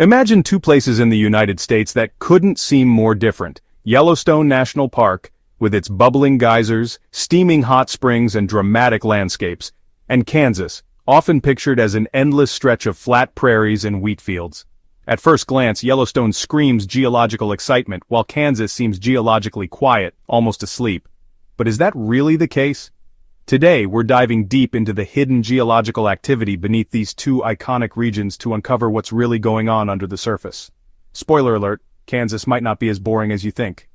Imagine two places in the United States that couldn't seem more different. Yellowstone National Park, with its bubbling geysers, steaming hot springs and dramatic landscapes, and Kansas, often pictured as an endless stretch of flat prairies and wheat fields. At first glance, Yellowstone screams geological excitement, while Kansas seems geologically quiet, almost asleep. But is that really the case? Today, we're diving deep into the hidden geological activity beneath these two iconic regions to uncover what's really going on under the surface. Spoiler alert, Kansas might not be as boring as you think.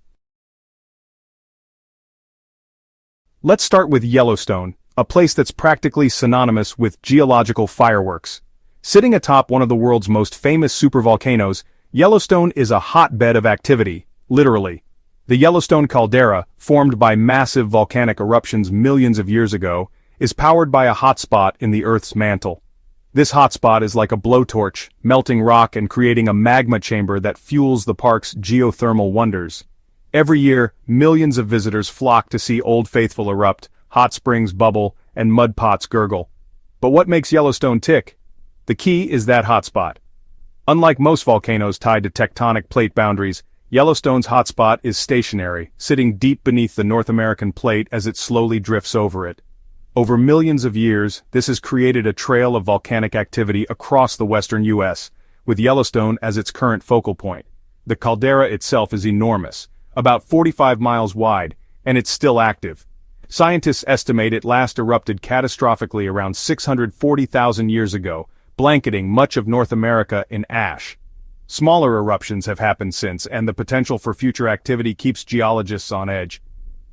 Let's start with Yellowstone, a place that's practically synonymous with geological fireworks. Sitting atop one of the world's most famous supervolcanoes, Yellowstone is a hotbed of activity, literally. The Yellowstone caldera, formed by massive volcanic eruptions millions of years ago, is powered by a hotspot in the Earth's mantle. This hotspot is like a blowtorch, melting rock and creating a magma chamber that fuels the park's geothermal wonders. Every year, millions of visitors flock to see Old Faithful erupt, hot springs bubble, and mud pots gurgle. But what makes Yellowstone tick? The key is that hotspot. Unlike most volcanoes tied to tectonic plate boundaries, Yellowstone's hotspot is stationary, sitting deep beneath the North American plate as it slowly drifts over it. Over millions of years, this has created a trail of volcanic activity across the western U.S., with Yellowstone as its current focal point. The caldera itself is enormous, about 45 miles wide, and it's still active. Scientists estimate it last erupted catastrophically around 640,000 years ago, blanketing much of North America in ash. Smaller eruptions have happened since, and the potential for future activity keeps geologists on edge.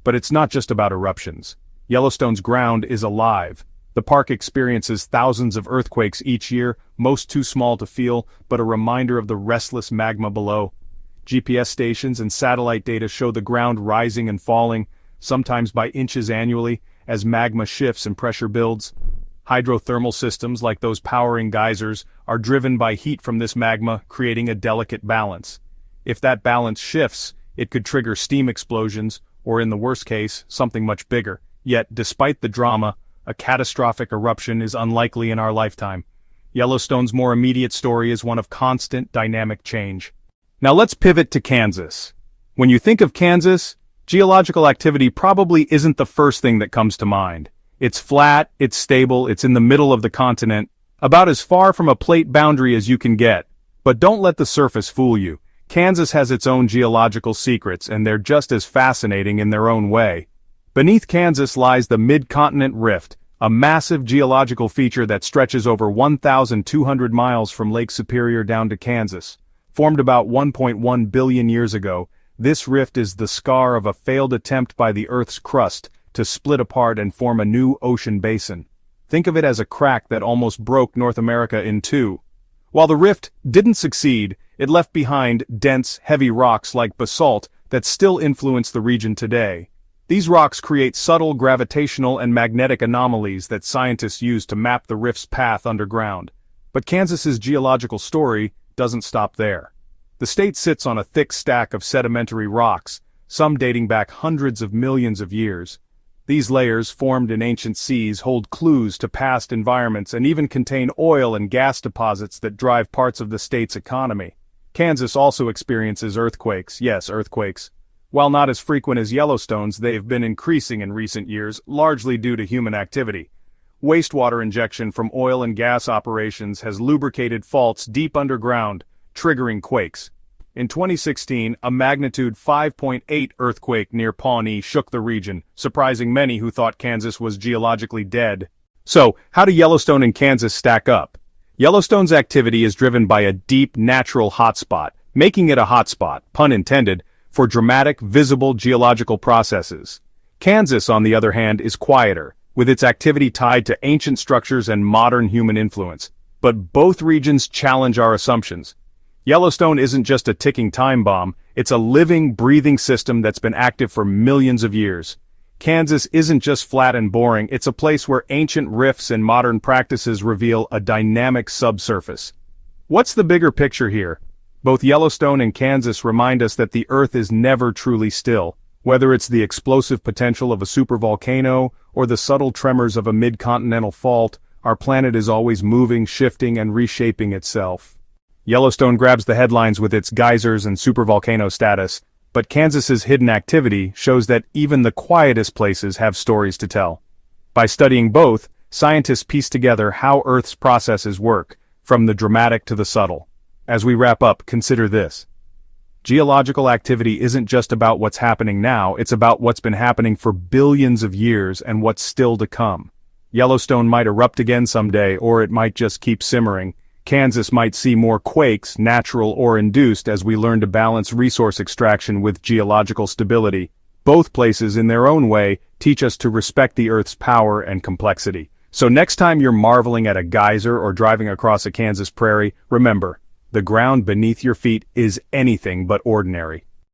But it's not just about eruptions. Yellowstone's ground is alive. The park experiences thousands of earthquakes each year, most too small to feel, but a reminder of the restless magma below. GPS stations and satellite data show the ground rising and falling, sometimes by inches annually, as magma shifts and pressure builds. Hydrothermal systems like those powering geysers are driven by heat from this magma, creating a delicate balance. If that balance shifts, it could trigger steam explosions, or in the worst case, something much bigger. Yet, despite the drama, a catastrophic eruption is unlikely in our lifetime. Yellowstone's more immediate story is one of constant dynamic change. Now let's pivot to Kansas. When you think of Kansas, geological activity probably isn't the first thing that comes to mind. It's flat, it's stable, it's in the middle of the continent, about as far from a plate boundary as you can get. But don't let the surface fool you. Kansas has its own geological secrets, and they're just as fascinating in their own way. Beneath Kansas lies the Midcontinent Rift, a massive geological feature that stretches over 1,200 miles from Lake Superior down to Kansas. Formed about 1.1 billion years ago, this rift is the scar of a failed attempt by the Earth's crust to split apart and form a new ocean basin. Think of it as a crack that almost broke North America in two. While the rift didn't succeed, it left behind dense, heavy rocks like basalt that still influence the region today. These rocks create subtle gravitational and magnetic anomalies that scientists use to map the rift's path underground. But Kansas's geological story doesn't stop there. The state sits on a thick stack of sedimentary rocks, some dating back hundreds of millions of years. These layers, formed in ancient seas, hold clues to past environments and even contain oil and gas deposits that drive parts of the state's economy. Kansas also experiences earthquakes, yes, earthquakes. While not as frequent as Yellowstone's, they have been increasing in recent years, largely due to human activity. Wastewater injection from oil and gas operations has lubricated faults deep underground, triggering quakes. In 2016, a magnitude 5.8 earthquake near Pawnee shook the region, surprising many who thought Kansas was geologically dead. So, how do Yellowstone and Kansas stack up? Yellowstone's activity is driven by a deep, natural hotspot, making it a hotspot, pun intended, for dramatic, visible geological processes. Kansas, on the other hand, is quieter, with its activity tied to ancient structures and modern human influence. But both regions challenge our assumptions. Yellowstone isn't just a ticking time bomb, it's a living, breathing system that's been active for millions of years. Kansas isn't just flat and boring, it's a place where ancient rifts and modern practices reveal a dynamic subsurface. What's the bigger picture here? Both Yellowstone and Kansas remind us that the Earth is never truly still. Whether it's the explosive potential of a supervolcano or the subtle tremors of a mid-continental fault, our planet is always moving, shifting, and reshaping itself. Yellowstone grabs the headlines with its geysers and supervolcano status, but Kansas's hidden activity shows that even the quietest places have stories to tell. By studying both, scientists piece together how Earth's processes work, from the dramatic to the subtle. As we wrap up, consider this. Geological activity isn't just about what's happening now, it's about what's been happening for billions of years and what's still to come. Yellowstone might erupt again someday, or it might just keep simmering. Kansas might see more quakes, natural or induced, as we learn to balance resource extraction with geological stability. Both places, in their own way, teach us to respect the Earth's power and complexity. So next time you're marveling at a geyser or driving across a Kansas prairie, remember, the ground beneath your feet is anything but ordinary.